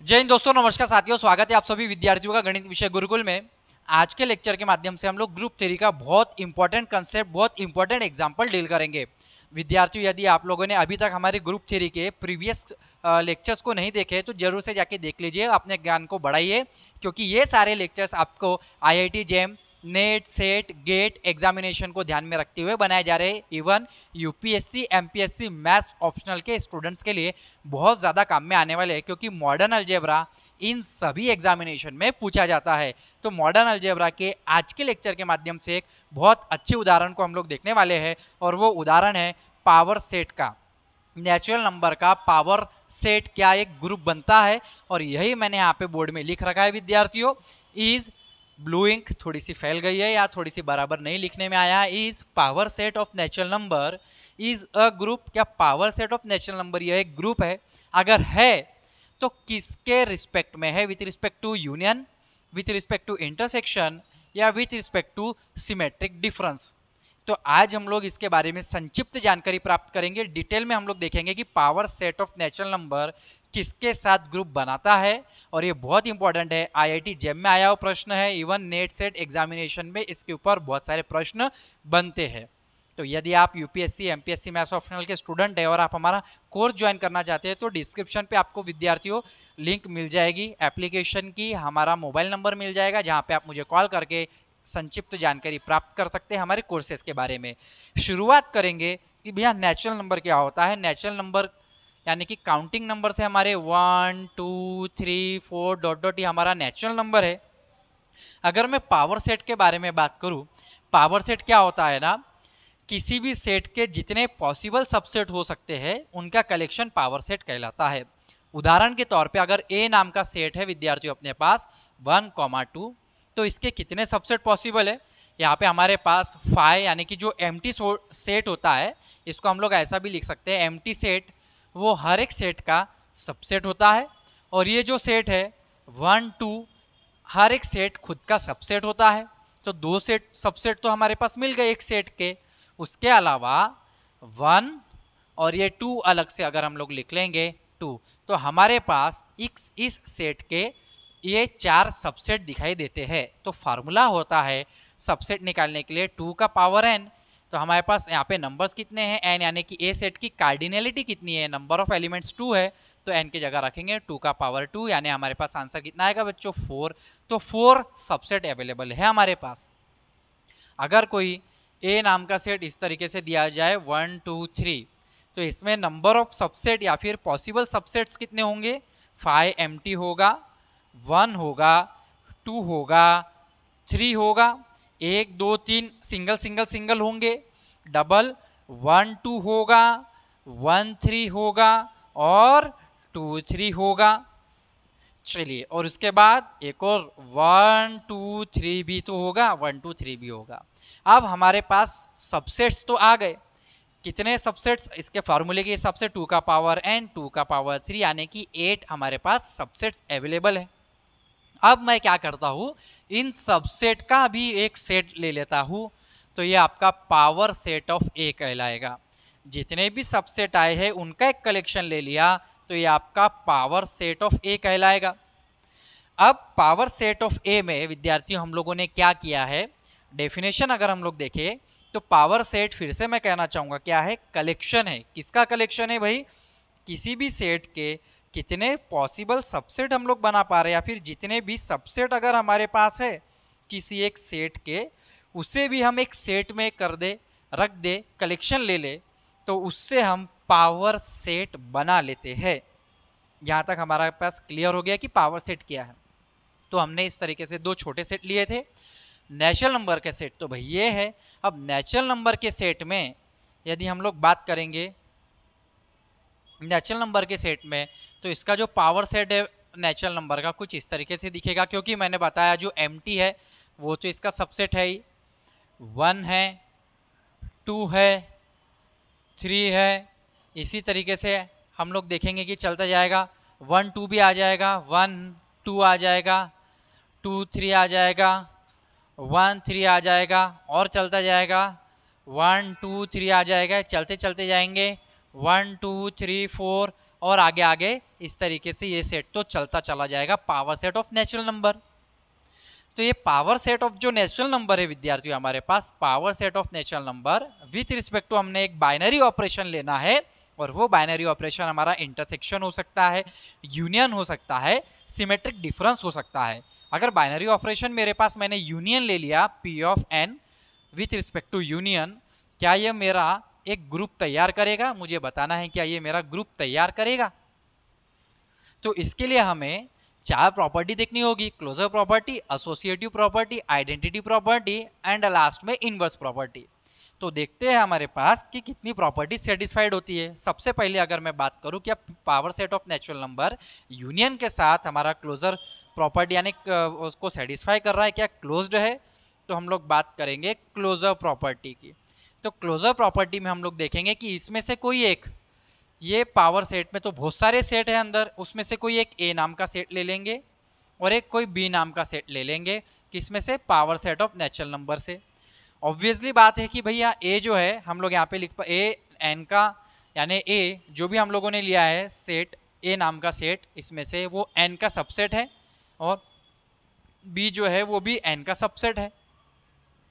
जय हिंद दोस्तों, नमस्कार साथियों, स्वागत है आप सभी विद्यार्थियों का गणित विषय गुरुकुल में। आज के लेक्चर के माध्यम से हम लोग ग्रुप थ्योरी का बहुत इंपॉर्टेंट कंसेप्ट, बहुत इंपॉर्टेंट एग्जांपल डील करेंगे। विद्यार्थियों, यदि आप लोगों ने अभी तक हमारे ग्रुप थ्योरी के प्रीवियस लेक्चर्स को नहीं देखे तो जरूर से जाके देख लीजिए, अपने ज्ञान को बढ़ाइए, क्योंकि ये सारे लेक्चर्स आपको IIT JAM, NET, SET, GATE examination को ध्यान में रखते हुए बनाए जा रहे हैं। Even UPSC, MPSC maths optional के स्टूडेंट्स के लिए बहुत ज़्यादा काम में आने वाले हैं, क्योंकि मॉडर्न अलजेब्रा इन सभी एग्जामिनेशन में पूछा जाता है। तो मॉडर्न अलजेब्रा के आज के लेक्चर के माध्यम से एक बहुत अच्छे उदाहरण को हम लोग देखने वाले हैं, और वो उदाहरण है पावर सेट का। नेचुरल नंबर का पावर सेट क्या एक ग्रुप बनता है, और यही मैंने यहाँ पे बोर्ड में लिख रखा है विद्यार्थियों। इज ब्लू इंक थोड़ी सी फैल गई है या थोड़ी सी बराबर नहीं लिखने में आया है। Is power set of natural number is a group. क्या power set of natural number यह एक ग्रुप है? अगर है तो किसके रिस्पेक्ट में है? With respect to union, with respect to intersection, या with respect to symmetric difference? तो आज हम लोग इसके बारे में संक्षिप्त जानकारी प्राप्त करेंगे। डिटेल में हम लोग देखेंगे कि power set of natural number किसके साथ ग्रुप बनाता है, और ये बहुत इंपॉर्टेंट है। IIT जेम में आया हुआ प्रश्न है, इवन नेट सेट एग्जामिनेशन में इसके ऊपर बहुत सारे प्रश्न बनते हैं। तो यदि आप UPSC, MPSC मैथ्स ऑप्शनल के स्टूडेंट है और आप हमारा कोर्स ज्वाइन करना चाहते हैं तो डिस्क्रिप्शन पे आपको विद्यार्थियों लिंक मिल जाएगी एप्लीकेशन की, हमारा मोबाइल नंबर मिल जाएगा, जहाँ पे आप मुझे कॉल करके संक्षिप्त जानकारी प्राप्त कर सकते हैं हमारे कोर्सेज के बारे में। शुरुआत करेंगे कि भैया नेचुरल नंबर क्या होता है। नेचुरल नंबर यानी कि काउंटिंग नंबर से हमारे 1 2 3 4 डॉट डॉट ये हमारा नेचुरल नंबर है। अगर मैं पावर सेट के बारे में बात करूं, पावर सेट क्या होता है ना, किसी भी सेट के जितने पॉसिबल सबसेट हो सकते हैं उनका कलेक्शन पावर सेट कहलाता है। उदाहरण के तौर पे अगर A नाम का सेट है विद्यार्थियों अपने पास 1, 2, तो इसके कितने सबसेट पॉसिबल है? यहाँ पे हमारे पास 5 यानी कि जो एम्प्टी सेट होता है, इसको हम लोग ऐसा भी लिख सकते हैं, एम्प्टी सेट वो हर एक सेट का सबसेट होता है। और ये जो सेट है 1, 2 हर एक सेट खुद का सबसेट होता है। तो दो सेट सबसेट तो हमारे पास मिल गए एक सेट के। उसके अलावा 1 और ये 2 अलग से अगर हम लोग लिख लेंगे 2, तो हमारे पास इस सेट के ये 4 सबसेट दिखाई देते हैं। तो फार्मूला होता है सबसेट निकालने के लिए 2 का पावर n। तो हमारे पास यहाँ पे नंबर्स कितने हैं? n, यानी कि ए सेट की कार्डिनलिटी कितनी है? नंबर ऑफ एलिमेंट्स 2 है, तो n की जगह रखेंगे 2 का पावर 2, यानी हमारे पास आंसर कितना आएगा बच्चों? 4। तो 4 सबसेट अवेलेबल है हमारे पास। अगर कोई ए नाम का सेट इस तरीके से दिया जाए 1 2 3, तो इसमें नंबर ऑफ सबसेट या फिर पॉसिबल सबसेट्स कितने होंगे? 5 एम्प्टी होगा, 1 होगा, 2 होगा, 3 होगा, 1 2 3 सिंगल सिंगल सिंगल होंगे, डबल 1 2 होगा, 1 3 होगा, और 2 3 होगा। चलिए, और उसके बाद एक और 1 2 3 भी तो होगा, 1 2 3 भी होगा। अब हमारे पास सबसेट्स तो आ गए। कितने सबसेट्स? इसके फार्मूले के हिसाब से 2 का पावर n, 2 का पावर 3, यानी कि 8 हमारे पास सबसेट्स अवेलेबल है। अब मैं क्या करता हूँ, इन सबसेट का भी एक सेट ले लेता हूँ, तो ये आपका पावर सेट ऑफ ए कहलाएगा। जितने भी सबसेट आए हैं उनका एक कलेक्शन ले लिया, तो ये आपका पावर सेट ऑफ ए कहलाएगा। अब पावर सेट ऑफ ए में विद्यार्थियों हम लोगों ने क्या किया है, डेफिनेशन अगर हम लोग देखें तो पावर सेट फिर से मैं कहना चाहूँगा क्या है? कलेक्शन है। किसका कलेक्शन है भाई? किसी भी सेट के कितने पॉसिबल सबसेट हम लोग बना पा रहे हैं, या फिर जितने भी सबसेट अगर हमारे पास है किसी एक सेट के, उसे भी हम एक सेट में कर दे, रख दे, कलेक्शन ले ले, तो उससे हम पावर सेट बना लेते हैं। यहाँ तक हमारे पास क्लियर हो गया कि पावर सेट क्या है। तो हमने इस तरीके से दो छोटे सेट लिए थे। नेचुरल नंबर के सेट तो भाई ये है। अब नेचुरल नंबर के सेट में यदि हम लोग बात करेंगे नेचुरल नंबर के सेट में, तो इसका जो पावर सेट है नेचुरल नंबर का कुछ इस तरीके से दिखेगा, क्योंकि मैंने बताया जो एम्प्टी है वो तो इसका सबसेट है ही। 1 है, 2 है, 3 है। इसी तरीके से हम लोग देखेंगे कि चलता जाएगा, 1 2 भी आ जाएगा, 1 2 आ जाएगा, 2 3 आ जाएगा, 1 3 आ जाएगा, और चलता जाएगा, 1 2 3 आ जाएगा। चलते चलते जाएंगे 1 2 3 4, और आगे आगे इस तरीके से ये सेट तो चलता चला जाएगा power set of natural number. तो ये पावर सेट ऑफ जो नेचुरल नंबर है विद्यार्थियों हमारे पास power set of natural number with respect to हमने एक बाइनरी ऑपरेशन लेना है, और वो बाइनरी ऑपरेशन हमारा इंटरसेक्शन हो सकता है, यूनियन हो सकता है, सिमेट्रिक डिफरेंस हो सकता है। अगर बाइनरी ऑपरेशन मेरे पास मैंने यूनियन ले लिया P of N with respect to union, क्या ये मेरा एक ग्रुप तैयार करेगा? मुझे बताना है क्या ये मेरा ग्रुप तैयार करेगा। तो इसके लिए हमें चार प्रॉपर्टी देखनी होगी, closure property, associative property, identity property and last में इनवर्स प्रॉपर्टी। तो देखते हैं हमारे पास कि कितनी प्रॉपर्टी सेटिस्फाइड होती है। सबसे पहले अगर मैं बात करूं क्या power set of natural number union के साथ हमारा क्लोजर प्रॉपर्टी यानी उसको सेटिस्फाई कर रहा है, क्या क्लोज्ड है, तो हम लोग बात करेंगे क्लोजर प्रॉपर्टी की। तो क्लोजर प्रॉपर्टी में हम लोग देखेंगे कि इसमें से कोई एक, ये पावर सेट में तो बहुत सारे सेट है अंदर, उसमें से कोई एक ए नाम का सेट ले लेंगे और एक कोई बी नाम का सेट ले लेंगे, किसमें से? Power set of natural number से। ऑब्वियसली बात है कि भैया ए जो है हम लोग यहाँ पे लिख ए एन का, यानी ए जो भी हम लोगों ने लिया है सेट ए नाम का सेट, इसमें से वो एन का सबसेट है और बी जो है वो भी एन का सबसेट है।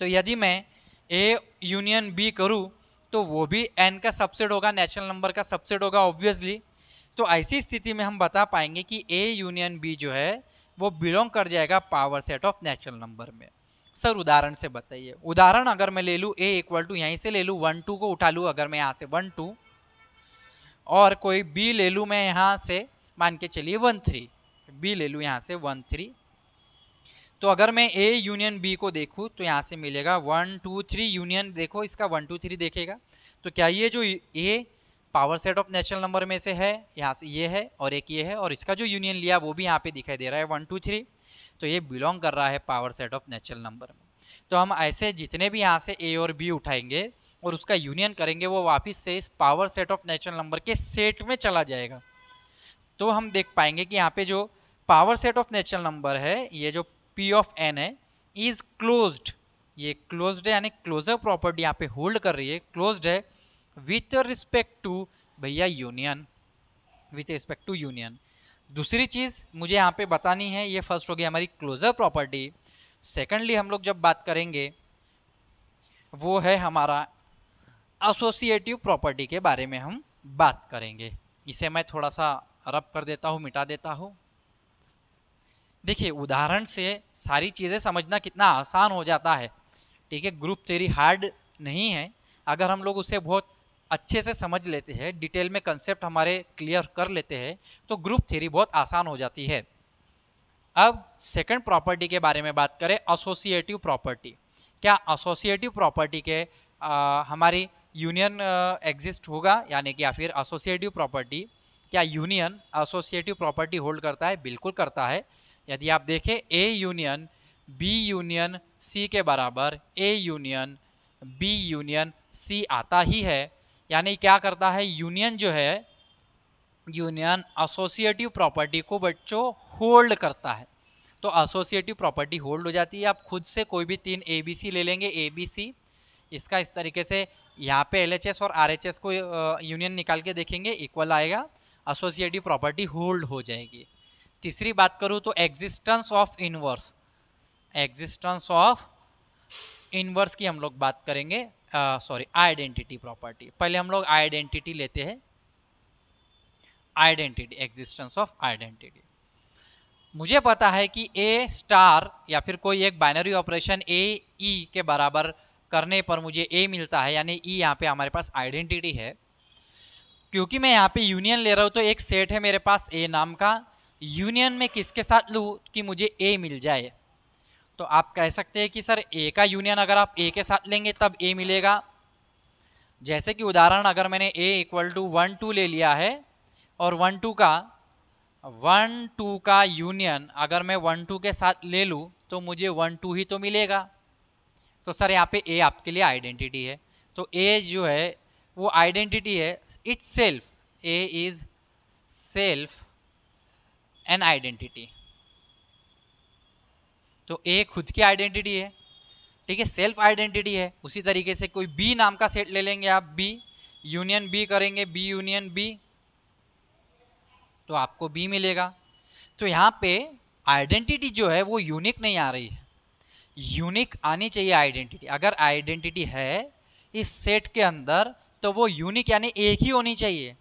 तो यदि मैं ए यूनियन बी करूँ तो वो भी एन का सबसेट होगा, नेचुरल नंबर का सबसेट होगा ऑब्वियसली। तो ऐसी स्थिति में हम बता पाएंगे कि ए यूनियन बी जो है वो बिलोंग कर जाएगा power set of natural number में। सर उदाहरण से बताइए। उदाहरण अगर मैं ले लूँ ए इक्वल टू यहीं से ले लूँ 1 2 को उठा लूँ, अगर मैं यहाँ से 1 2 और कोई बी ले लूँ मैं यहाँ से मान के चलिए 1 3, बी ले लूँ यहाँ से 1 3, तो अगर मैं ए यूनियन बी को देखूँ तो यहाँ से मिलेगा 1 2 3 यूनियन, देखो इसका 1 2 3 देखेगा। तो क्या ये जो A power set of natural number में से है, यहाँ से ये है और एक ये है, और इसका जो यूनियन लिया वो भी यहाँ पे दिखाई दे रहा है 1 2 3, तो ये बिलोंग कर रहा है power set of natural number में। तो हम ऐसे जितने भी यहाँ से ए और बी उठाएंगे और उसका यूनियन करेंगे वो वापिस से इस power set of natural number के सेट में चला जाएगा। तो हम देख पाएंगे कि यहाँ पे जो power set of natural number है, ये जो P ऑफ n है इज क्लोज्ड, ये क्लोज्ड है यानी क्लोजर प्रॉपर्टी यहाँ पे होल्ड कर रही है, क्लोज्ड है विथ रिस्पेक्ट टू भैया union, with respect to union. दूसरी चीज मुझे यहाँ पे बतानी है, ये फर्स्ट हो गई हमारी क्लोजर प्रॉपर्टी। सेकेंडली हम लोग जब बात करेंगे वो है हमारा एसोसिएटिव प्रॉपर्टी के बारे में हम बात करेंगे। इसे मैं थोड़ा सा रब कर देता हूँ, मिटा देता हूँ। देखिए उदाहरण से सारी चीज़ें समझना कितना आसान हो जाता है, ठीक है। ग्रुप थ्योरी हार्ड नहीं है, अगर हम लोग उसे बहुत अच्छे से समझ लेते हैं, डिटेल में कंसेप्ट हमारे क्लियर कर लेते हैं तो ग्रुप थ्योरी बहुत आसान हो जाती है। अब सेकंड प्रॉपर्टी के बारे में बात करें, एसोसिएटिव प्रॉपर्टी। क्या एसोसिएटिव प्रॉपर्टी के हमारी यूनियन एग्जिस्ट होगा, यानी कि या फिर एसोसिएटिव प्रॉपर्टी, क्या यूनियन एसोसिएटिव प्रॉपर्टी होल्ड करता है? बिल्कुल करता है। यदि आप देखें A union B union C के बराबर A union B union C आता ही है, यानी क्या करता है यूनियन जो है, यूनियन एसोसिएटिव प्रॉपर्टी को बच्चों होल्ड करता है। तो एसोसिएटिव प्रॉपर्टी होल्ड हो जाती है। आप खुद से कोई भी तीन ए बी सी ले लेंगे, ए बी सी, इसका इस तरीके से यहाँ पे एल एच एस और आर एच एस को यूनियन निकाल के देखेंगे, इक्वल आएगा, एसोसिएटिव प्रॉपर्टी होल्ड हो जाएगी। तीसरी बात करूँ तो existence of inverse, existence of inverse की हम लोग बात करेंगे, सॉरी आइडेंटिटी प्रॉपर्टी। पहले हम लोग आइडेंटिटी लेते हैं, आइडेंटिटी, एग्जिस्टेंस ऑफ आइडेंटिटी। मुझे पता है कि ए स्टार या फिर कोई एक बाइनरी ऑपरेशन ए ई के बराबर करने पर मुझे ए मिलता है, यानी ई यहाँ पे हमारे पास आइडेंटिटी है। क्योंकि मैं यहाँ पे यूनियन ले रहा हूँ तो एक सेट है मेरे पास ए नाम का, यूनियन में किसके साथ लूँ कि मुझे ए मिल जाए? तो आप कह सकते हैं कि सर ए का यूनियन अगर आप ए के साथ लेंगे तब ए मिलेगा। जैसे कि उदाहरण अगर मैंने ए इक्वल टू 1 2 ले लिया है और 1 2 का यूनियन अगर मैं 1 2 के साथ ले लूँ तो मुझे 1 2 ही तो मिलेगा। तो सर यहाँ पे ए आपके लिए आइडेंटिटी है। तो ए जो है वो आइडेंटिटी है, it's self, A is self an identity. तो ए खुद की आइडेंटिटी है, ठीक है, सेल्फ आइडेंटिटी है। उसी तरीके से कोई बी नाम का सेट ले लेंगे आप, बी यूनियन बी करेंगे, बी यूनियन बी, आपको बी मिलेगा। तो यहाँ पे आइडेंटिटी जो है वो यूनिक नहीं आ रही है, यूनिक आनी चाहिए आइडेंटिटी। अगर आइडेंटिटी है इस सेट के अंदर तो वो यूनिक यानी एक ही होनी चाहिए।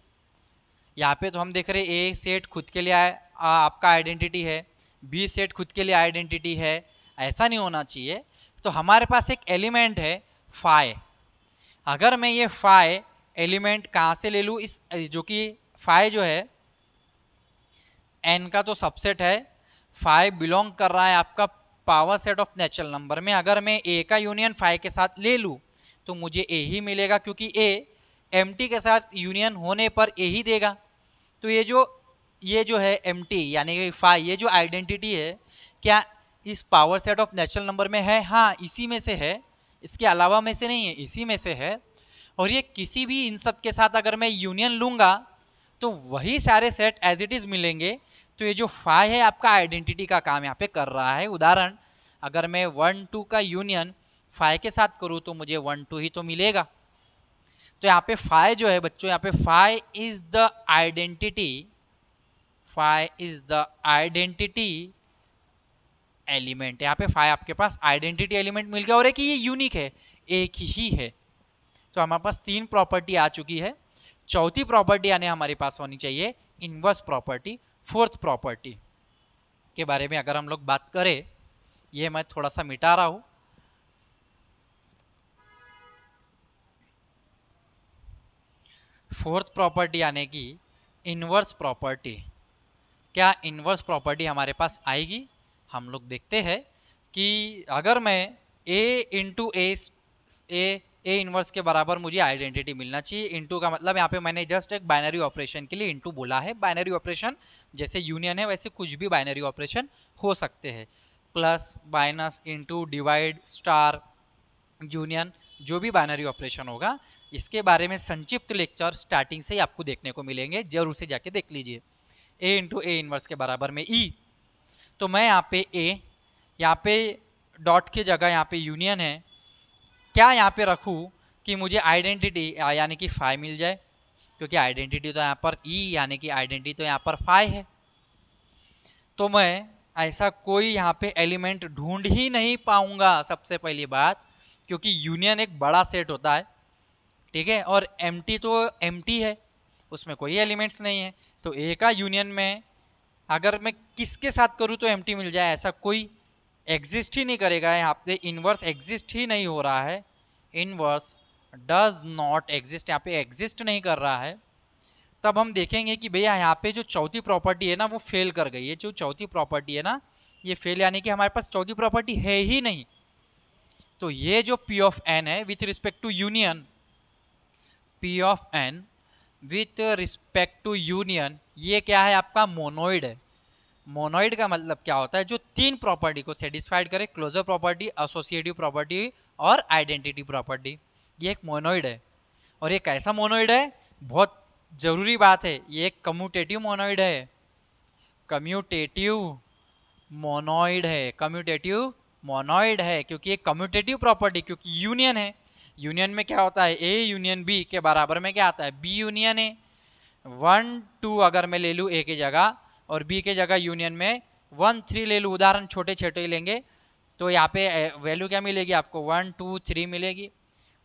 यहाँ पे तो हम देख रहे ए सेट खुद के लिए आपका आइडेंटिटी है, बी सेट खुद के लिए आइडेंटिटी है, ऐसा नहीं होना चाहिए। तो हमारे पास एक एलिमेंट है फाई। अगर मैं ये फाई एलिमेंट कहाँ से ले लूँ, इस जो कि फाई जो है एन का तो सबसेट है, फाई बिलोंग कर रहा है आपका power set of natural number में। अगर मैं ए का यूनियन फाई के साथ ले लूँ तो मुझे ए ही मिलेगा, क्योंकि ए एम टी के साथ यूनियन होने पर ए ही देगा। तो ये जो है एम टी यानी कि फाई, ये जो आइडेंटिटी है क्या इस power set of natural number में है? हाँ, इसी में से है, इसके अलावा में से नहीं है, इसी में से है। और ये किसी भी इन सब के साथ अगर मैं यूनियन लूँगा तो वही सारे सेट एज इट इज़ मिलेंगे। तो ये जो फाई है आपका आइडेंटिटी का काम यहाँ पे कर रहा है। उदाहरण, अगर मैं 1 2 का यूनियन फाई के साथ करूँ तो मुझे 1 2 ही तो मिलेगा। तो यहाँ पे फाई जो है बच्चों, यहाँ पे phi is the identity, phi is the identity element. यहाँ पे फाई आपके पास आइडेंटिटी एलिमेंट मिल गया और एक ये यूनिक है, एक ही है। तो हमारे पास 3 प्रॉपर्टी आ चुकी है। चौथी प्रॉपर्टी आने हमारे पास होनी चाहिए इनवर्स प्रॉपर्टी। फोर्थ प्रॉपर्टी के बारे में अगर हम लोग बात करें, ये मैं थोड़ा सा मिटा रहा हूं। फोर्थ प्रॉपर्टी आने की इनवर्स प्रॉपर्टी। क्या इनवर्स प्रॉपर्टी हमारे पास आएगी? हम लोग देखते हैं कि अगर मैं ए इंटू ए इनवर्स के बराबर मुझे आइडेंटिटी मिलना चाहिए। इंटू का मतलब यहाँ पे मैंने जस्ट एक बाइनरी ऑपरेशन के लिए इंटू बोला है। बाइनरी ऑपरेशन जैसे यूनियन है वैसे कुछ भी बाइनरी ऑपरेशन हो सकते हैं, plus minus into divide star union, जो भी बाइनरी ऑपरेशन होगा इसके बारे में संक्षिप्त लेक्चर स्टार्टिंग से ही आपको देखने को मिलेंगे, जरूर से जाके देख लीजिए। ए इंटू ए इनवर्स के बराबर में ई, तो मैं यहाँ पे ए, यहाँ पे डॉट की जगह यहाँ पे यूनियन है, क्या यहाँ पे रखूँ कि मुझे आइडेंटिटी यानी कि फाई मिल जाए, क्योंकि आइडेंटिटी तो यहाँ पर ई यानी कि आइडेंटिटी तो यहाँ पर फाई है। तो मैं ऐसा कोई यहाँ पे एलिमेंट ढूंढ ही नहीं पाऊंगा सबसे पहली बात, क्योंकि यूनियन एक बड़ा सेट होता है, ठीक है, और एम्प्टी तो एम्प्टी है, उसमें कोई एलिमेंट्स नहीं है। तो ए का यूनियन में अगर मैं किसके साथ करूँ तो एम्प्टी मिल जाए, ऐसा कोई एग्जिस्ट ही नहीं करेगा। यहाँ पे इनवर्स एग्जिस्ट ही नहीं हो रहा है, इनवर्स डज नॉट एग्जिस्ट, यहाँ पे एग्जिस्ट नहीं कर रहा है। तब हम देखेंगे कि भैया यहाँ पे जो चौथी प्रॉपर्टी है ना वो फेल कर गई है। जो चौथी प्रॉपर्टी है ना ये फेल, यानी कि हमारे पास चौथी प्रॉपर्टी है ही नहीं। तो ये जो P ऑफ n है with respect to union, P of n with respect to union, ये क्या है आपका मोनोइड है। मोनोइड का मतलब क्या होता है? जो 3 प्रॉपर्टी को सेटिस्फाइड करे, क्लोजर प्रॉपर्टी, एसोसिएटिव प्रॉपर्टी और आइडेंटिटी प्रॉपर्टी, ये एक मोनोइड है। और ये कैसा मोनोइड है? बहुत जरूरी बात है, ये एक कम्यूटेटिव मोनोइड है। कम्यूटेटिव मोनोइड है, कम्यूटेटिव मोनोइड है, क्योंकि ये कम्यूटेटिव प्रॉपर्टी, क्योंकि यूनियन है। यूनियन में क्या होता है? ए यूनियन बी के बराबर में क्या आता है? बी यूनियन ए। 1 2 अगर मैं ले लूँ ए की जगह और बी के जगह यूनियन में 1 3 ले लूँ, उदाहरण छोटे छोटे ही लेंगे, तो यहाँ पे वैल्यू क्या मिलेगी आपको? 1 2 3 मिलेगी।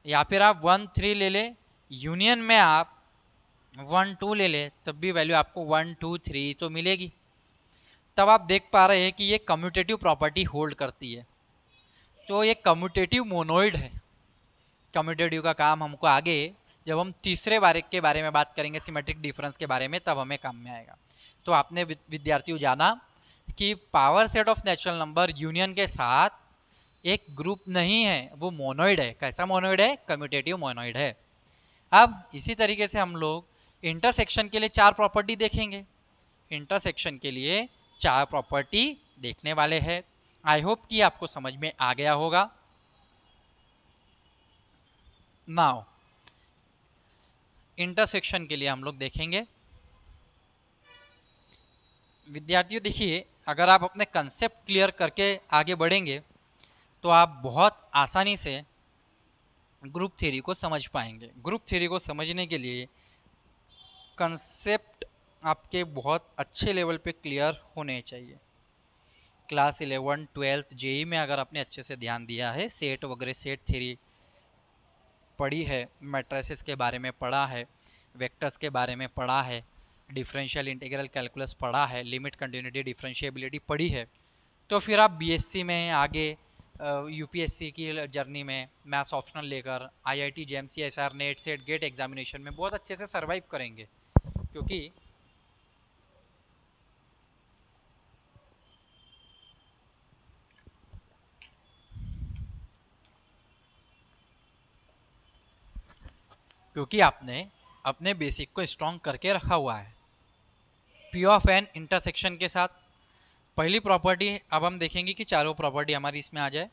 या फिर आप 1 3 ले ले, यूनियन में आप 1 2 ले ले, तब भी वैल्यू आपको 1 2 3 तो मिलेगी। तब आप देख पा रहे हैं कि ये कम्यूटेटिव प्रॉपर्टी होल्ड करती है। तो ये कम्यूटेटिव मोनोइड है। कम्यूटेटिव का काम हमको आगे जब हम तीसरे के बारे में बात करेंगे, सिमेट्रिक डिफरेंस के बारे में, तब हमें काम में आएगा। तो आपने विद्यार्थियों जाना कि power set of natural number union के साथ एक ग्रुप नहीं है, वो मोनोइड है। कैसा मोनोइड है? कम्यूटेटिव मोनोइड है। अब इसी तरीके से हम लोग इंटरसेक्शन के लिए 4 प्रॉपर्टी देखेंगे। इंटरसेक्शन के लिए 4 प्रॉपर्टी देखने वाले हैं। आई होप कि आपको समझ में आ गया होगा। नाउ इंटरसेक्शन के लिए हम लोग देखेंगे। विद्यार्थियों देखिए, अगर आप अपने कंसेप्ट क्लियर करके आगे बढ़ेंगे तो आप बहुत आसानी से ग्रुप थ्योरी को समझ पाएंगे। ग्रुप थ्योरी को समझने के लिए कंसेप्ट आपके बहुत अच्छे लेवल पे क्लियर होने चाहिए। क्लास 11 12 जेई में अगर आपने अच्छे से ध्यान दिया है, सेट वगैरह सेट थ्योरी पढ़ी है, मैट्रिसेस के बारे में पढ़ा है, वेक्टर्स के बारे में पढ़ा है, डिफरेंशियल इंटीग्रल कैलकुलस पढ़ा है, लिमिट कंटिन्यूटी डिफरेंशिएबिलिटी पढ़ी है, तो फिर आप बीएससी में आगे यूपीएससी की जर्नी में मैथ्स ऑप्शनल लेकर IIT JAM CSIR NET SET GATE examination में बहुत अच्छे से सरवाइव करेंगे। क्योंकि आपने अपने बेसिक को स्ट्रॉन्ग करके रखा हुआ है। पी ऑफ एन इंटरसेक्शन के साथ पहली प्रॉपर्टी अब हम देखेंगे कि चारों प्रॉपर्टी हमारी इसमें आ जाए।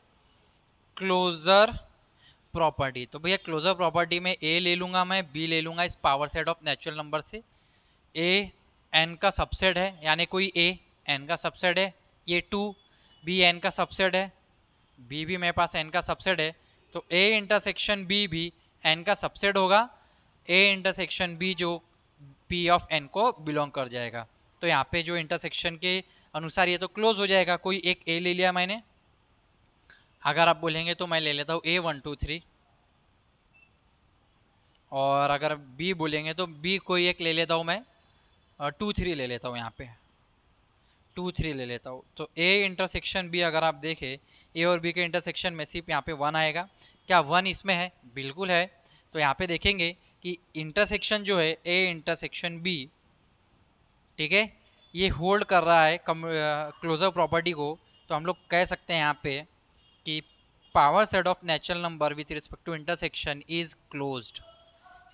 क्लोजर प्रॉपर्टी, तो भैया क्लोजर प्रॉपर्टी में ए ले लूंगा, मैं बी ले लूंगा इस power set of natural number से। ए एन का सबसेट है, यानी कोई ए एन का सबसेट है, ये 2 बी एन का सबसेट है, बी भी मेरे पास एन का सबसेट है, तो ए इंटरसेक्शन बी भी एन का सबसेट होगा। ए इंटरसेक्शन बी जो पी ऑफ एन को बिलोंग कर जाएगा। तो यहाँ पे जो इंटरसेक्शन के अनुसार ये तो क्लोज हो जाएगा। कोई एक ए ले लिया मैंने, अगर आप बोलेंगे तो मैं ले लेता हूँ ए 1 2 3, और अगर बी बोलेंगे तो बी कोई एक ले लेता हूँ मैं 2 3 ले लेता हूँ, यहाँ पे 2 3 ले लेता हूँ। तो ए इंटरसेक्शन बी अगर आप देखें, ए और बी के इंटरसेक्शन में सिर्फ यहाँ पे 1 आएगा। क्या 1 इसमें है? बिल्कुल है। तो यहाँ पे देखेंगे कि इंटरसेक्शन जो है ए इंटरसेक्शन बी, ठीक है, ये होल्ड कर रहा है क्लोजर प्रॉपर्टी को। तो हम लोग कह सकते हैं यहाँ पे कि power set of natural number with respect to intersection is closed,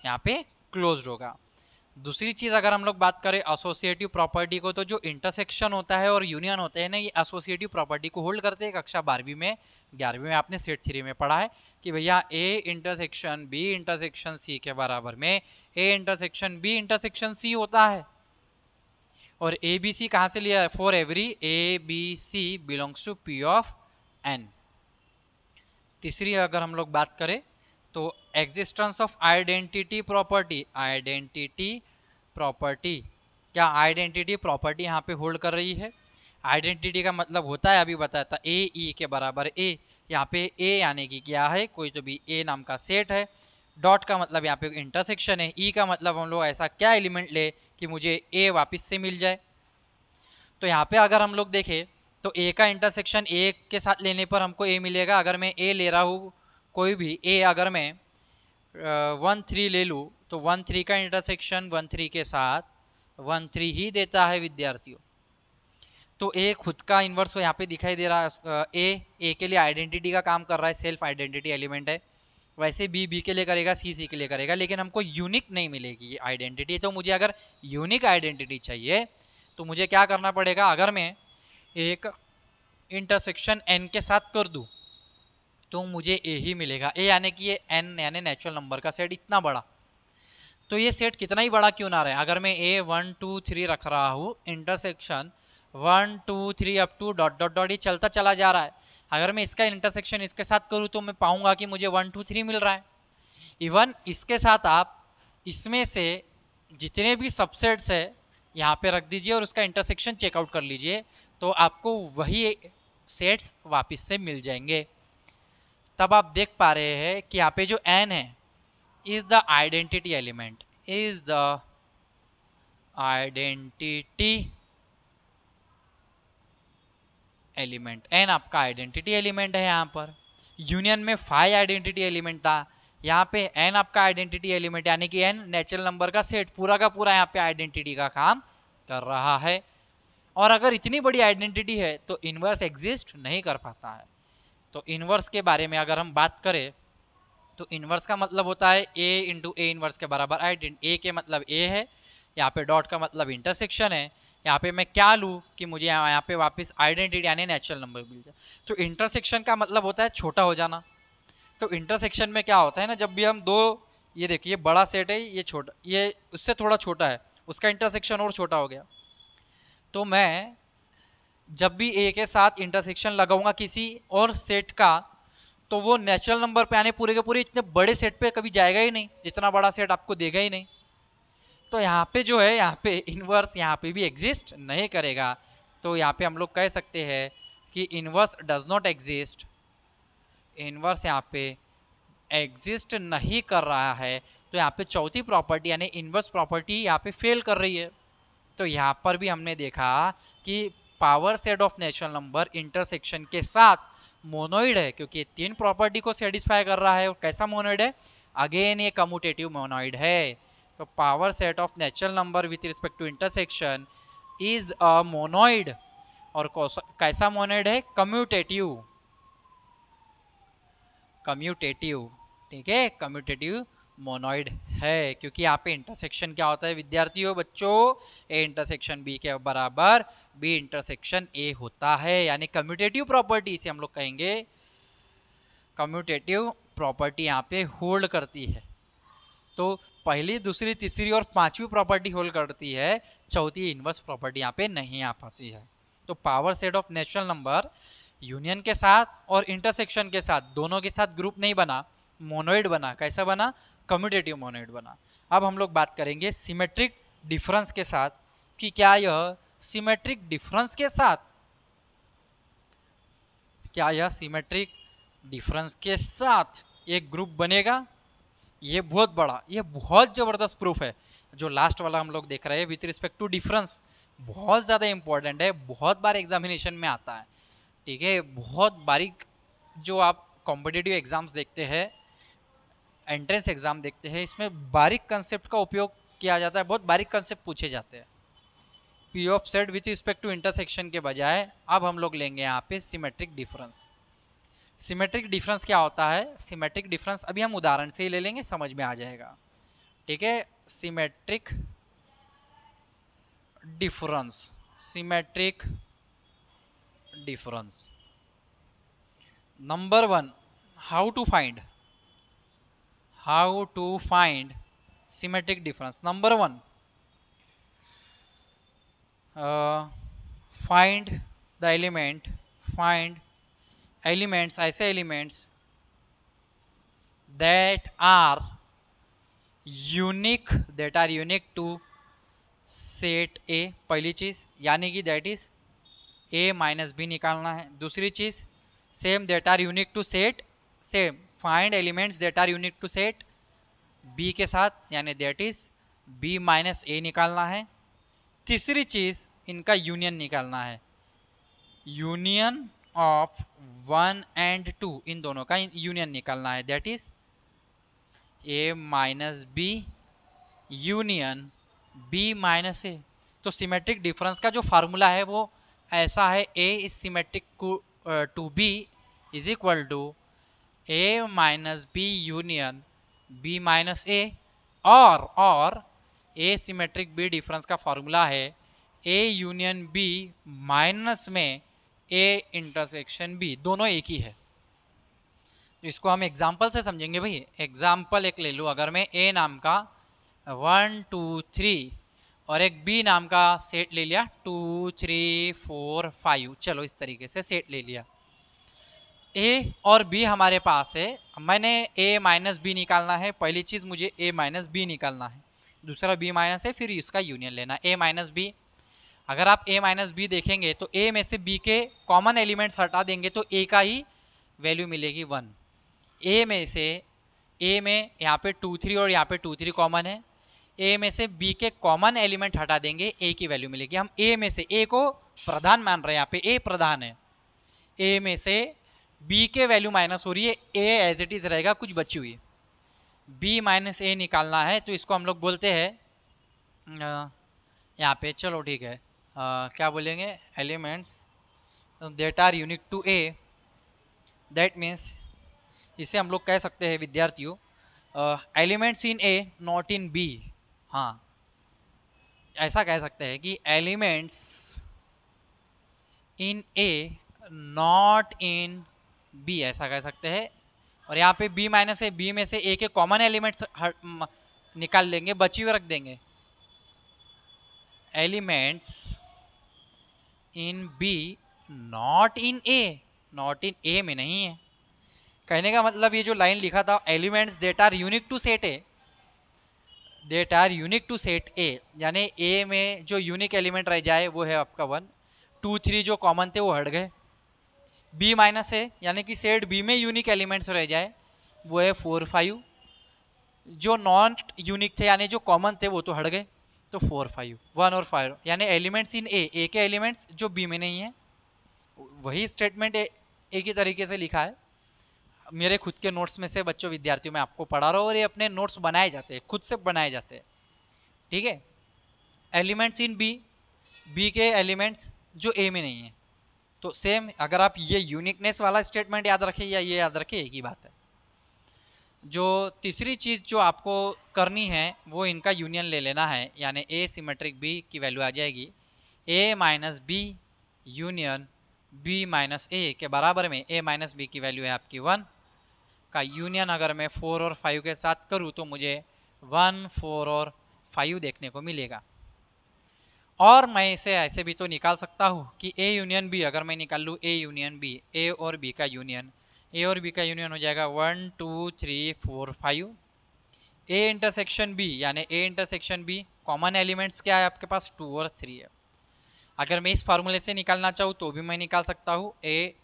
यहाँ पे क्लोज्ड होगा। दूसरी चीज़ अगर हम लोग बात करें एसोसिएटिव प्रॉपर्टी को, तो जो इंटरसेक्शन होता है और यूनियन होते हैं ना, ये एसोसिएटिव प्रॉपर्टी को होल्ड करते हैं। कक्षा 12वीं में 11वीं में आपने सेट थ्री में पढ़ा है कि भैया A intersection B intersection C के बराबर में A intersection B intersection C होता है। और ए बी सी कहाँ से लिया है? For every A B C belongs to P of N. तीसरी अगर हम लोग बात करें तो existence of identity property, identity property, क्या आइडेंटिटी प्रॉपर्टी यहाँ पे होल्ड कर रही है? आइडेंटिटी का मतलब होता है, अभी बताया था, ए ई के बराबर ए। यहाँ पे ए यानी कि क्या है? कोई तो भी ए नाम का सेट है। डॉट का मतलब यहाँ पे इंटरसेक्शन है। ई का मतलब हम लोग ऐसा क्या एलिमेंट ले कि मुझे ए वापस से मिल जाए। तो यहाँ पे अगर हम लोग देखें तो ए का इंटरसेक्शन ए के साथ लेने पर हमको ए मिलेगा। अगर मैं ए ले रहा हूँ कोई भी ए, अगर मैं 1 3 ले लूँ तो 1 3 का इंटरसेक्शन 1 3 के साथ 1 3 ही देता है विद्यार्थियों। तो ए खुद का इन्वर्स यहाँ पे दिखाई दे रहा है। ए के लिए आइडेंटिटी का काम कर रहा है, सेल्फ आइडेंटिटी एलिमेंट है। वैसे बी के लिए करेगा, सी के लिए करेगा, लेकिन हमको यूनिक नहीं मिलेगी ये आइडेंटिटी। तो मुझे अगर यूनिक आइडेंटिटी चाहिए तो मुझे क्या करना पड़ेगा? अगर मैं एक इंटरसेक्शन एन के साथ कर दूं तो मुझे ए ही मिलेगा। ए यानी कि ये एन यानी नेचुरल नंबर का सेट इतना बड़ा। तो ये सेट कितना ही बड़ा क्यों ना रहे, अगर मैं ए 1 2 3 रख रहा हूँ, intersection 1 2 3 up to dot dot dot ये चलता चला जा रहा है। अगर मैं इसका इंटरसेक्शन इसके साथ करूँ तो मैं पाऊंगा कि मुझे 1 2 3 मिल रहा है। इवन इसके साथ आप इसमें से जितने भी सबसेट्स है यहाँ पे रख दीजिए और उसका इंटरसेक्शन चेकआउट कर लीजिए, तो आपको वही सेट्स वापस से मिल जाएंगे। तब आप देख पा रहे हैं कि यहाँ पे जो एन है is the identity element, is the identity element. N आपका आइडेंटिटी एलिमेंट है। यहाँ पर यूनियन में 5 आइडेंटिटी एलिमेंट था, यहाँ पे एन आपका आइडेंटिटी एलिमेंट, यानी कि एन नेचुरल नंबर का सेट पूरा का पूरा यहाँ पे आइडेंटिटी का काम कर रहा है। और अगर इतनी बड़ी आइडेंटिटी है तो इनवर्स एग्जिस्ट नहीं कर पाता है। तो इनवर्स के बारे में अगर हम बात करें तो इनवर्स का मतलब होता है ए इंटू ए इनवर्स के बराबर आइडेंटिटी। ए के मतलब ए है, यहाँ पे डॉट का मतलब इंटरसेक्शन है। यहाँ पे मैं क्या लूँ कि मुझे यहाँ पे वापस आइडेंटिटी यानी नेचुरल नंबर मिल जाए। तो इंटरसेक्शन का मतलब होता है छोटा हो जाना। तो इंटरसेक्शन में क्या होता है ना, जब भी हम दो, ये देखिए बड़ा सेट है, ये छोटा, ये उससे थोड़ा छोटा है, उसका इंटरसेक्शन और छोटा हो गया। तो मैं जब भी ए के साथ इंटरसेक्शन लगाऊंगा किसी और सेट का, तो वो नेचुरल नंबर पे यानी पूरे के पूरे इतने बड़े सेट पे कभी जाएगा ही नहीं, इतना बड़ा सेट आपको देगा ही नहीं। तो यहाँ पे जो है, यहाँ पे इनवर्स यहाँ पे भी एग्जिस्ट नहीं करेगा। तो यहाँ पे हम लोग कह सकते हैं कि inverse does not exist, inverse यहाँ पे एग्जिस्ट नहीं कर रहा है। तो यहाँ पे चौथी प्रॉपर्टी यानी इनवर्स प्रॉपर्टी यहाँ पे फेल कर रही है। तो यहाँ पर भी हमने देखा कि power set of natural number intersection के साथ मोनोइड है, क्योंकि ये तीन प्रॉपर्टी को सेटिस्फाई कर रहा है। और कैसा मोनोइड है? अगेन ये कम्यूटेटिव मोनोइड है। तो power set of natural number with respect to intersection is a monoid. और कैसा मोनोइड है? कम्यूटेटिव, कम्यूटेटिव, ठीक है, कम्यूटेटिव मोनोइड है। क्योंकि यहाँ पे इंटरसेक्शन क्या होता है विद्यार्थियों, बच्चों? ए इंटरसेक्शन बी के बराबर बी इंटरसेक्शन ए होता है, यानी कम्यूटेटिव प्रॉपर्टी से हम लोग कहेंगे, कम्यूटेटिव प्रॉपर्टी यहाँ पे होल्ड करती है। तो पहली, दूसरी, तीसरी और पांचवी प्रॉपर्टी होल्ड करती है, चौथी इनवर्स प्रॉपर्टी यहाँ पे नहीं आ पाती है। तो power set of natural number union के साथ और इंटरसेक्शन के साथ, दोनों के साथ ग्रुप नहीं बना, मोनोइड बना। कैसा बना? कम्यूटेटिव मोनोइड बना। अब हम लोग बात करेंगे सिमेट्रिक डिफरेंस के साथ कि क्या यह सिमेट्रिक डिफरेंस के साथ, क्या यह सिमेट्रिक डिफरेंस के साथ एक ग्रुप बनेगा? ये बहुत बड़ा, ये बहुत जबरदस्त प्रूफ है जो लास्ट वाला हम लोग देख रहे हैं विथ रिस्पेक्ट टू डिफरेंस। बहुत ज़्यादा इंपॉर्टेंट है, बहुत बार एग्जामिनेशन में आता है, ठीक है, बहुत बारीक। जो आप कॉम्पिटिटिव एग्जाम्स देखते हैं, एंट्रेंस एग्जाम देखते हैं, इसमें बारीक कंसेप्ट का उपयोग किया जाता है, बहुत बारीक कंसेप्ट पूछे जाते हैं। P of set with respect to intersection के बजाय अब हम लोग लेंगे यहाँ पे सिमेट्रिक डिफरेंस। सिमेट्रिक डिफरेंस क्या होता है? सिमेट्रिक डिफरेंस अभी हम उदाहरण से ही ले लेंगे, समझ में आ जाएगा, ठीक है। Symmetric difference, symmetric difference number one, how to find symmetric difference. Number one, find the element, find elements, ऐसे elements that are unique to set A, पहली चीज़, यानी कि that is A minus B निकालना है। दूसरी चीज़ same, that are unique to set, same find elements that are unique to set B के साथ, यानी that is B minus A निकालना है। तीसरी चीज़ इनका यूनियन निकालना है, यूनियन ऑफ 1 and 2, इन दोनों का यूनियन निकालना है, that is A minus B union B minus A. तो सिमेट्रिक डिफरेंस का जो फार्मूला है वो ऐसा है, A is symmetric to B is equal to A minus B union B minus A, और ए सिमेट्रिक बी डिफरेंस का formula है ए यूनियन बी माइनस में ए इंटरसेक्शन बी, दोनों एक ही है। तो इसको हम एग्जाम्पल से समझेंगे भाई। एग्जाम्पल एक ले लूँ, अगर मैं ए नाम का 1 2 3 और एक बी नाम का सेट ले लिया 2 3 4 5, चलो इस तरीके से सेट ले लिया। ए और बी हमारे पास है, मैंने ए माइनस बी निकालना है। पहली चीज़ मुझे ए माइनस बी निकालना है, दूसरा बी माइनस है, फिर इसका यूनियन लेना, ए माइनस बी। अगर आप ए माइनस बी देखेंगे तो ए में से बी के कॉमन एलिमेंट्स हटा देंगे तो ए का ही वैल्यू मिलेगी 1। ए में से, ए में यहाँ पे 2 3 और यहाँ पे 2 3 कॉमन है, ए में से बी के कॉमन एलिमेंट हटा देंगे, ए की वैल्यू मिलेगी। हम ए में से, ए को प्रधान मान रहे हैं, यहाँ पे ए प्रधान है, ए में से बी के वैल्यू माइनस हो रही है, ए एज इट इज़ रहेगा, कुछ बची हुई, बी माइनस ए निकालना है। तो इसको हम लोग बोलते हैं यहाँ पे, चलो ठीक है, क्या बोलेंगे, elements that are unique to A, that means इसे हम लोग कह सकते हैं विद्यार्थियों, elements in A not in B. हाँ, ऐसा कह सकते हैं कि elements in A not in B, ऐसा कह सकते हैं। और यहाँ पे बी माइनस ए, बी में से ए के कॉमन एलिमेंट्स निकाल लेंगे, बची हुए रख देंगे। Elements in B not in A, not in A में नहीं है। कहने का मतलब ये जो लाइन लिखा था elements that are unique to set A, that are unique to set A, यानी ए में जो यूनिक एलिमेंट रह जाए वो है आपका 1, 2 3 जो कॉमन थे वो हट गए। बी माइनस ए यानी कि सेट बी में यूनिक एलिमेंट्स रह जाए वो है 4 5, जो नॉन यूनिक थे यानी जो कॉमन थे वो तो हट गए, तो 4 5 1 और 5 यानी एलिमेंट्स इन ए के एलिमेंट्स जो बी में नहीं है। वही स्टेटमेंट एक ही तरीके से लिखा है, मेरे खुद के नोट्स में से बच्चों विद्यार्थियों में आपको पढ़ा रहा हूँ, और ये अपने नोट्स बनाए जाते हैं, खुद से बनाए जाते हैं, ठीक है। एलिमेंट्स इन बी, बी के एलिमेंट्स जो ए में नहीं है, तो सेम अगर आप ये यूनिकनेस वाला स्टेटमेंट याद रखें या ये याद रखें, एक ही बात है। जो तीसरी चीज़ जो आपको करनी है वो इनका यूनियन ले लेना है, यानी ए सिमेट्रिक बी की वैल्यू आ जाएगी A minus B union B minus A के बराबर में ए माइनस बी की वैल्यू है आपकी 1 का यूनियन अगर मैं 4 और 5 के साथ करूँ तो मुझे 1 4 और 5 देखने को मिलेगा। और मैं इसे ऐसे भी तो निकाल सकता हूँ कि ए यूनियन बी, अगर मैं निकाल लूँ ए यूनियन बी, ए और बी का यूनियन, ए और बी का यूनियन हो जाएगा 1 2 3 4 5। ए इंटरसेक्शन बी यानी A intersection B common elements क्या है आपके पास 2 और 3 है। अगर मैं इस फार्मूले से निकालना चाहूँ तो भी मैं निकाल सकता हूँ ए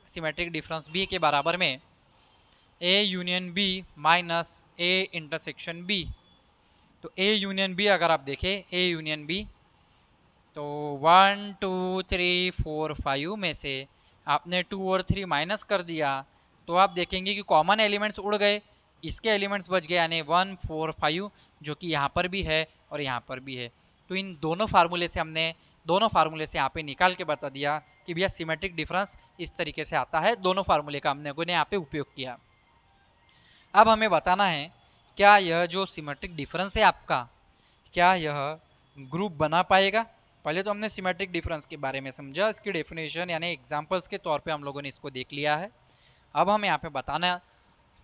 सिमेट्रिक डिफरेंस बी के बराबर में A union B minus A intersection B. तो ए यूनियन बी अगर आप देखें, ए यूनियन बी तो 1 2 3 4 5 में से आपने 2 और 3 माइनस कर दिया तो आप देखेंगे कि कॉमन एलिमेंट्स उड़ गए, इसके एलिमेंट्स बच गए, यानी 1 4 5 जो कि यहाँ पर भी है और यहाँ पर भी है। तो इन दोनों फार्मूले से हमने यहाँ पे निकाल के बता दिया कि भैया सिमेट्रिक डिफरेंस इस तरीके से आता है। दोनों फार्मूले का हमने यहाँ पे उपयोग किया। अब हमें बताना है क्या यह जो सिमेट्रिक डिफरेंस है आपका, क्या यह ग्रुप बना पाएगा। पहले तो हमने सिमेट्रिक डिफरेंस के बारे में समझा, इसकी डेफिनेशन यानी एग्जांपल्स के तौर पे हम लोगों ने इसको देख लिया है। अब हम यहाँ पे बताना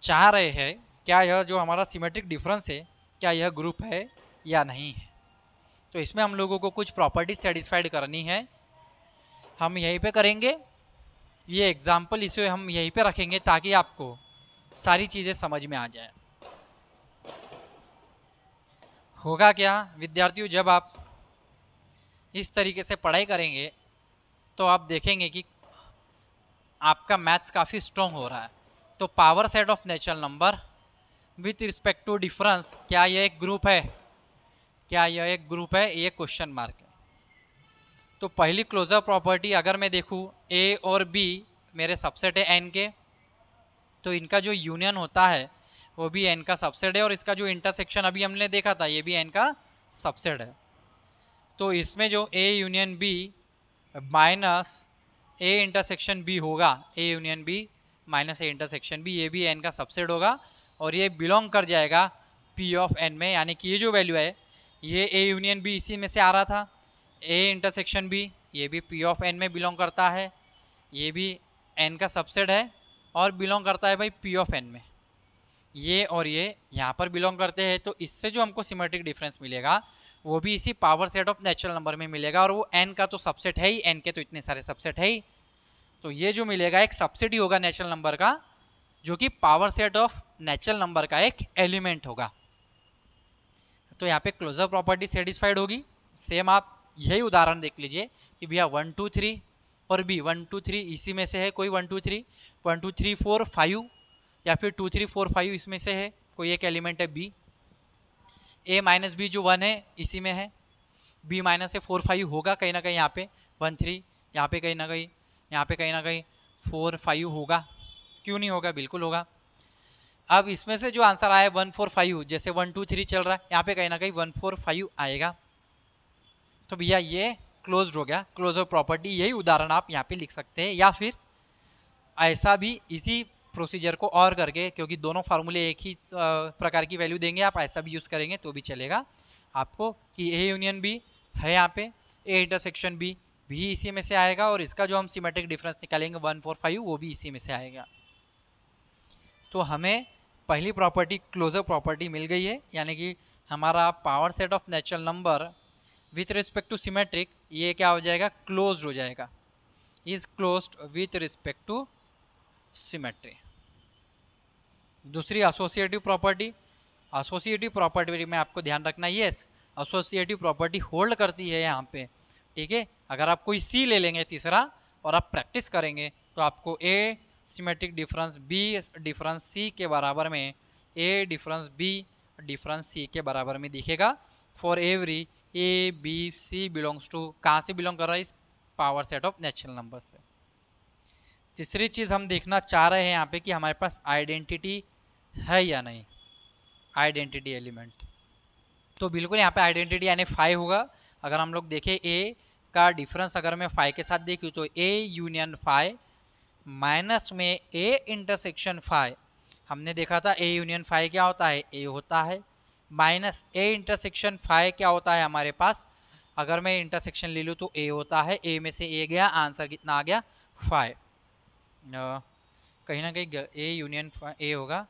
चाह रहे हैं क्या यह जो हमारा सिमेट्रिक डिफरेंस है क्या यह ग्रुप है या नहीं है। तो इसमें हम लोगों को कुछ प्रॉपर्टीज सेटिस्फाइड करनी है, हम यहीं पे करेंगे। ये एग्जाम्पल इसे हम यहीं पे रखेंगे ताकि आपको सारी चीज़ें समझ में आ जाए। होगा क्या विद्यार्थियों, जब आप इस तरीके से पढ़ाई करेंगे तो आप देखेंगे कि आपका मैथ्स काफ़ी स्ट्रॉन्ग हो रहा है। तो power set of natural number with respect to difference, क्या यह एक ग्रुप है, क्या यह एक ग्रुप है, ये क्वेश्चन मार्क है। तो पहली क्लोजर प्रॉपर्टी अगर मैं देखूँ ए और बी मेरे सबसेट है एन के, तो इनका जो यूनियन होता है वो भी एन का सबसेट है, और इसका जो इंटरसेक्शन अभी हमने देखा था ये भी एन का सबसेट है। तो इसमें जो A union B minus A intersection B होगा, A union B minus A intersection B, ये भी एन का सबसेट होगा और ये बिलोंग कर जाएगा पी ऑफ एन में, यानी कि ये जो वैल्यू है ये ए यूनियन बी इसी में से आ रहा था, ए इंटरसेक्शन बी ये भी पी ऑफ एन में बिलोंग करता है, ये भी एन का सबसेट है और बिलोंग करता है भाई पी ऑफ एन में। ये और ये यहाँ पर बिलोंग करते हैं, तो इससे जो हमको सिमेट्रिक डिफरेंस मिलेगा वो भी इसी power set of natural number में मिलेगा, और वो एन का तो सबसेट है ही, एन के तो इतने सारे सबसेट है ही, तो ये जो मिलेगा एक सबसेट ही होगा नेचुरल नंबर का, जो कि power set of natural number का एक एलिमेंट होगा। तो यहाँ पे क्लोजर प्रॉपर्टी सेटिस्फाइड होगी। सेम आप यही उदाहरण देख लीजिए कि भैया 1 2 3 और बी 1 2 3 इसी में से है कोई 1 2 3 1 2 3 4 5 या फिर 2 3 4 5 इसमें से है कोई एक एलिमेंट है बी, ए माइनस बी जो 1 है इसी में है, बी माइनस से 4 5 होगा कहीं ना कहीं, यहाँ पे 1 3 यहाँ पे कहीं ना कहीं, यहाँ पे कहीं ना कहीं 4 5 होगा, क्यों नहीं होगा, बिल्कुल होगा। अब इसमें से जो आंसर आया 1 4 5, जैसे 1 2 3 चल रहा है यहाँ पे कहीं ना कहीं 1 4 5 आएगा, तो भैया ये क्लोज्ड हो गया। क्लोजर प्रॉपर्टी यही उदाहरण आप यहाँ पे लिख सकते हैं, या फिर ऐसा भी इसी प्रोसीजर को और करके, क्योंकि दोनों फार्मूले एक ही प्रकार की वैल्यू देंगे, आप ऐसा भी यूज़ करेंगे तो भी चलेगा आपको कि ए यूनियन बी है यहाँ पे, ए इंटरसेक्शन बी भी इसी में से आएगा, और इसका जो हम सिमेट्रिक डिफरेंस निकालेंगे 1 4 5 वो भी इसी में से आएगा। तो हमें पहली प्रॉपर्टी क्लोजर प्रॉपर्टी मिल गई है, यानी कि हमारा power set of natural number with respect to symmetric ये क्या हो जाएगा, क्लोज्ड हो जाएगा, is closed with respect to symmetry. दूसरी एसोसिएटिव प्रॉपर्टी एसोसिएटिव प्रॉपर्टी में आपको ध्यान रखना, यस एसोसिएटिव प्रॉपर्टी होल्ड करती है यहाँ पे, ठीक है। अगर आप कोई सी ले लेंगे तीसरा और आप प्रैक्टिस करेंगे तो आपको A symmetric difference B difference C के बराबर में, A difference B difference C के बराबर में दिखेगा for every A B C belongs to, कहाँ से बिलोंग कर रहा है, इस power set of natural number से। तीसरी चीज़ हम देखना चाह रहे हैं यहाँ पे कि हमारे पास आइडेंटिटी है या नहीं, आइडेंटिटी एलिमेंट। तो बिल्कुल यहाँ पे आइडेंटिटी यानी 5 होगा। अगर हम लोग देखें ए का डिफरेंस अगर मैं 5 के साथ देखूँ तो ए यूनियन 5 माइनस में ए इंटरसेक्शन 5, हमने देखा था ए यूनियन 5 क्या होता है, ए होता है, माइनस ए इंटरसेक्शन 5 क्या होता है हमारे पास, अगर मैं इंटरसेक्शन ले लूँ तो ए होता है, ए में से ए गया, आंसर कितना आ गया 5। कहीं ना कहीं ए यूनियन ए होगा,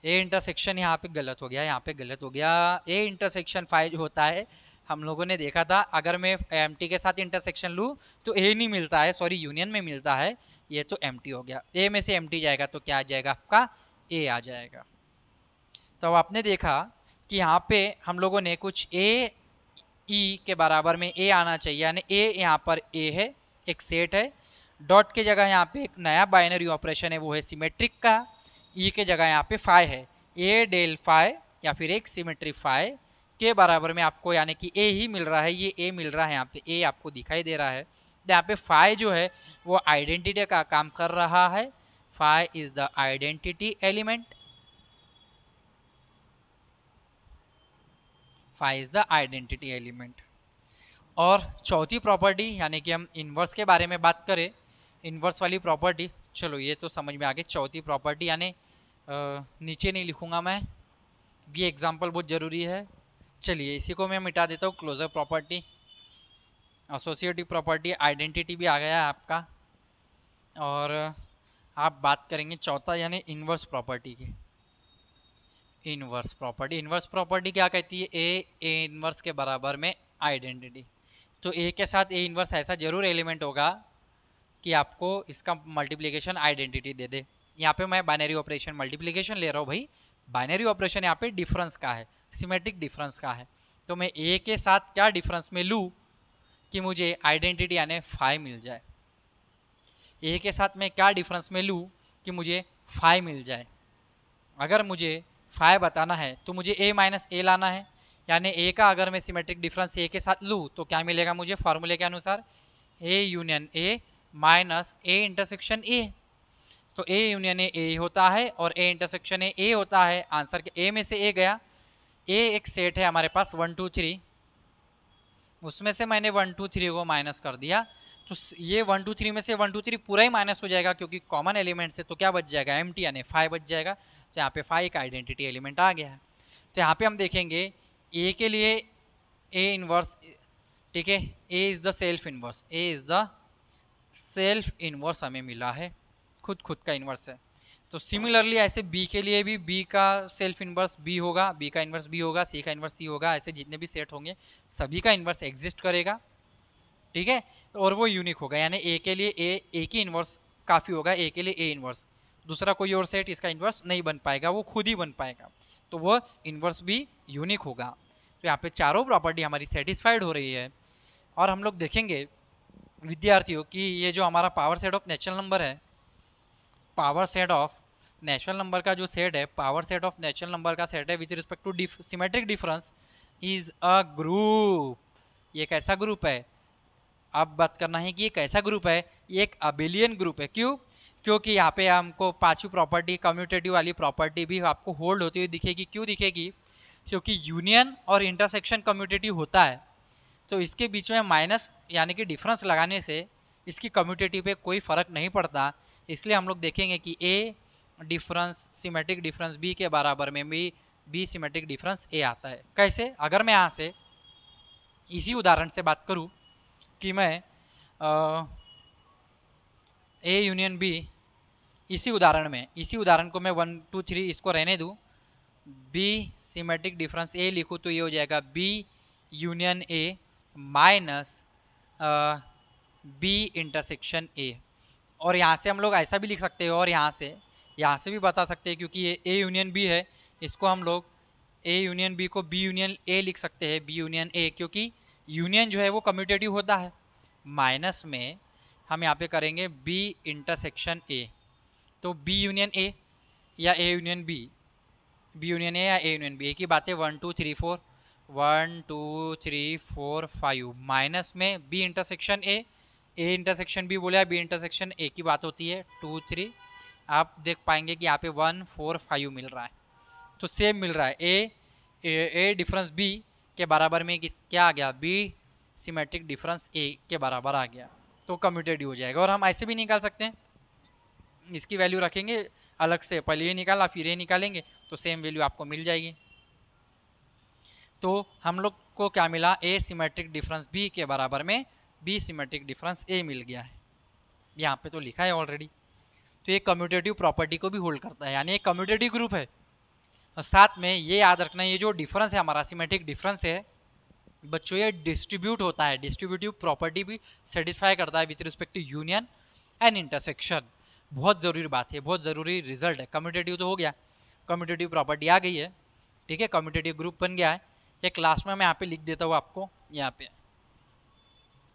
ए इंटरसेक्शन यहाँ पे गलत हो गया, यहाँ पे गलत हो गया। ए इंटरसेक्शन 5 जो होता है हम लोगों ने देखा था, अगर मैं एम टी के साथ इंटरसेक्शन लूँ तो ए नहीं मिलता है, सॉरी यूनियन में मिलता है, ये तो एम टी हो गया। ए में से एम टी जाएगा तो क्या आ जाएगा आपका, ए आ जाएगा। तो अब आपने देखा कि यहाँ पे हम लोगों ने कुछ ए ई के बराबर में ए आना चाहिए, यानी ए यहाँ पर ए है, एक सेट है, डॉट के जगह यहाँ पे एक नया बाइनरी ऑपरेशन है वो है सिमेट्रिक का, ई के जगह यहाँ पे 5 है, ए डेल 5 या फिर एक सिमेट्री 5 के बराबर में आपको यानी कि ए ही मिल रहा है, ये ए मिल रहा है, यहाँ पे ए आपको दिखाई दे रहा है। तो यहाँ पे 5 जो है वो आइडेंटिटी का काम कर रहा है, 5 is the identity element, 5 is the identity element. और चौथी प्रॉपर्टी यानी कि हम इन्वर्स के बारे में बात करें, इन्वर्स वाली प्रॉपर्टी, चलो ये तो समझ में आ गई। चौथी प्रॉपर्टी यानी नीचे नहीं लिखूंगा मैं, ये एग्जांपल बहुत ज़रूरी है, चलिए इसी को मैं मिटा देता हूँ। Closure property, associative property, identity भी आ गया है आपका, और आप बात करेंगे चौथा यानी इन्वर्स प्रॉपर्टी की। इन्वर्स प्रॉपर्टी, इन्वर्स प्रॉपर्टी क्या कहती है, ए इन्वर्स के बराबर में आइडेंटिटी। तो ए के साथ ए इन्वर्स ऐसा जरूर एलिमेंट होगा कि आपको इसका मल्टीप्लिकेशन आइडेंटिटी दे दे। यहाँ पे मैं बाइनरी ऑपरेशन मल्टीप्लिकेशन ले रहा हूँ भाई, बाइनरी ऑपरेशन यहाँ पे डिफरेंस का है, सिमेट्रिक डिफरेंस का है, तो मैं ए के साथ क्या डिफरेंस में लूँ कि मुझे आइडेंटिटी यानी 5 मिल जाए। ए के साथ मैं क्या डिफरेंस में लूँ कि मुझे 5 मिल जाए। अगर मुझे 5 बताना है तो मुझे ए माइनस ए लाना है, यानी ए का अगर मैं सिमेट्रिक डिफरेंस ए के साथ लूँ तो क्या मिलेगा मुझे, फार्मूले के अनुसार A union A minus A intersection A. तो ए यूनियन ए होता है और ए इंटरसेक्शन ए होता है, आंसर के ए में से ए गया, ए एक सेट है हमारे पास 1 2 3, उसमें से मैंने 1 2 3 को माइनस कर दिया, तो ये 1 2 3 में से 1 2 3 पूरा ही माइनस हो जाएगा क्योंकि कॉमन एलिमेंट से, तो क्या बच जाएगा एम टी यानी 5 बच जाएगा। तो यहाँ पे 5 का आइडेंटिटी एलिमेंट आ गया है। तो यहाँ पे हम देखेंगे ए के लिए ए इनवर्स, ठीक है, A is the self inverse, A is the self inverse हमें मिला है, खुद का इनवर्स है। तो सिमिलरली ऐसे बी के लिए भी बी का सेल्फ इनवर्स बी होगा, बी का इनवर्स बी होगा, सी का इनवर्स सी होगा, ऐसे जितने भी सेट होंगे सभी का इनवर्स एग्जिस्ट करेगा, ठीक है, और वो यूनिक होगा, यानी ए के लिए ए की इनवर्स काफ़ी होगा, ए के लिए ए इनवर्स, दूसरा कोई और सेट इसका इनवर्स नहीं बन पाएगा, वो खुद ही बन पाएगा, तो वो इनवर्स भी यूनिक होगा। तो यहाँ पे चारों प्रॉपर्टी हमारी सेटिस्फाइड हो रही है। और हम लोग देखेंगे विद्यार्थियों कि ये जो हमारा power set of natural number है, power set of natural number का जो सेट है, power set of natural number का सेट है with respect to symmetric difference is a group. ये कैसा ग्रुप है, अब बात करना है कि ये कैसा ग्रुप है, ये एक अबेलियन ग्रुप है। क्यों, क्योंकि यहाँ पे हमको पांचवी प्रॉपर्टी कम्यूटेटिव वाली प्रॉपर्टी भी आपको होल्ड होती हुई दिखेगी। क्यों दिखेगी, क्योंकि यूनियन और इंटरसेक्शन कम्यूटेटिव होता है, तो इसके बीच में माइनस यानी कि डिफरेंस लगाने से इसकी कम्यूटेटिव पे कोई फ़र्क नहीं पड़ता। इसलिए हम लोग देखेंगे कि ए डिफरेंस सिमेट्रिक डिफरेंस बी के बराबर में भी बी सिमेट्रिक डिफरेंस ए आता है। कैसे, अगर मैं यहाँ से इसी उदाहरण से बात करूँ कि मैं ए यूनियन बी, इसी उदाहरण को मैं 1 2 3 इसको रहने दूँ, बी सिमेट्रिक डिफरेंस ए लिखूँ तो ये हो जाएगा B union A minus B intersection A. और यहाँ से हम लोग ऐसा भी लिख सकते हैं और यहाँ से भी बता सकते हैं, क्योंकि ये ए यूनियन बी है, इसको हम लोग ए यूनियन बी को बी यूनियन ए लिख सकते हैं, बी यूनियन ए, क्योंकि यूनियन जो है वो कम्यूटेटिव होता है। माइनस में हम यहाँ पे करेंगे बी इंटरसेक्शन ए, तो बी यूनियन ए या A union B, B union A या ए यूनियन बी, एक ही बात है। 1 2 3 4, 1 2 3 4 5, माइनस में B intersection A intersection B बोले, बी इंटरसेक्शन ए की बात होती है। 2 3, आप देख पाएंगे कि यहाँ पे 1 4 5 मिल रहा है, तो सेम मिल रहा है। ए डिफरेंस बी के बराबर में क्या आ गया, बी सिमेट्रिक डिफरेंस ए के बराबर आ गया, तो कम्यूटेटिव हो जाएगा। और हम ऐसे भी निकाल सकते हैं, इसकी वैल्यू रखेंगे अलग से, पहले ये निकाला फिर ये निकालेंगे तो सेम वैल्यू आपको मिल जाएगी। तो हम लोग को क्या मिला, ए सिमेट्रिक डिफरेंस बी के बराबर में बी सिमेट्रिक डिफरेंस ए मिल गया है। यहाँ पे तो लिखा है ऑलरेडी। तो ये कम्यूटेटिव प्रॉपर्टी को भी होल्ड करता है, यानी एक कम्यूटेटिव ग्रुप है। और साथ में ये याद रखना, ये जो डिफरेंस है हमारा सिमेट्रिक डिफरेंस है बच्चों, ये डिस्ट्रीब्यूट होता है, डिस्ट्रीब्यूटिव प्रॉपर्टी भी सेटिस्फाई करता है with respect to union and intersection. बहुत ज़रूरी बात है, बहुत ज़रूरी रिजल्ट है। कम्यूटेटिव तो हो गया, कम्यूटेटिव प्रॉपर्टी आ गई है, ठीक है, कम्यूटेटिव ग्रुप बन गया है। एक क्लास में मैं यहाँ पे लिख देता हूँ आपको, यहाँ पे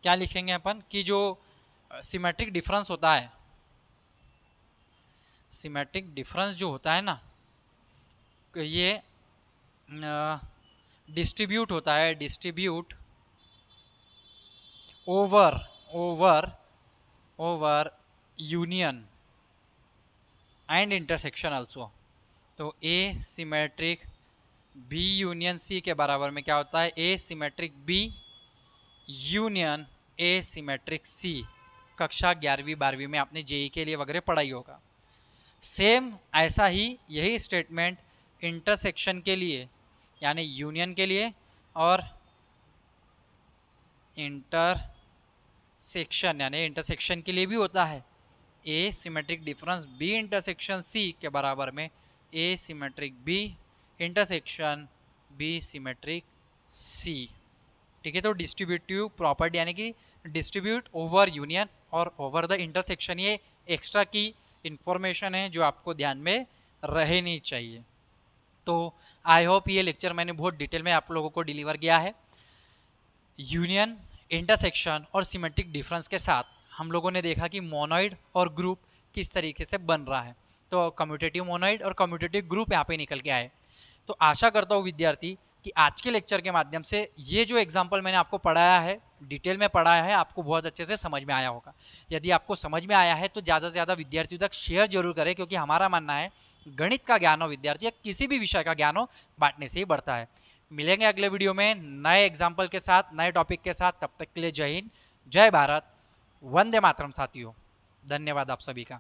क्या लिखेंगे अपन कि जो सिमेट्रिक डिफरेंस होता है, सिमेट्रिक डिफरेंस जो होता है ना, ये डिस्ट्रीब्यूट होता है, distribute over over over union and intersection also. तो A symmetric B union C के बराबर में क्या होता है, A symmetric B union A symmetric C. कक्षा 11वीं 12वीं में आपने जेई के लिए वगैरह पढ़ाई होगा। सेम ऐसा ही यही स्टेटमेंट इंटरसेक्शन के लिए, यानी यूनियन के लिए और इंटरसेक्शन यानी इंटरसेक्शन के लिए भी होता है। A symmetric difference B intersection C के बराबर में A symmetric B intersection B symmetric C, ठीक है। तो डिस्ट्रीब्यूटिव प्रॉपर्टी यानी कि डिस्ट्रीब्यूट ओवर यूनियन और ओवर द इंटरसेक्शन, ये एक्स्ट्रा की इंफॉर्मेशन है जो आपको ध्यान में रहनी चाहिए। तो आई होप ये लेक्चर मैंने बहुत डिटेल में आप लोगों को डिलीवर किया है। यूनियन, इंटरसेक्शन और सिमेट्रिक डिफरेंस के साथ हम लोगों ने देखा कि मोनोइड और ग्रुप किस तरीके से बन रहा है। तो कम्यूटेटिव मोनोइड और कम्यूटेटिव ग्रुप यहाँ पे निकल के आए। तो आशा करता हूँ विद्यार्थी कि आज के लेक्चर के माध्यम से ये जो एग्जाम्पल मैंने आपको पढ़ाया है, डिटेल में पढ़ाया है, आपको बहुत अच्छे से समझ में आया होगा। यदि आपको समझ में आया है तो ज़्यादा से ज़्यादा विद्यार्थियों तक शेयर जरूर करें, क्योंकि हमारा मानना है गणित का ज्ञान हो विद्यार्थी या किसी भी विषय का ज्ञान हो, बांटने से ही बढ़ता है। मिलेंगे अगले वीडियो में नए एग्जाम्पल के साथ, नए टॉपिक के साथ। तब तक के लिए जय हिंद, जय भारत, वंदे मातरम साथियों। धन्यवाद आप सभी का।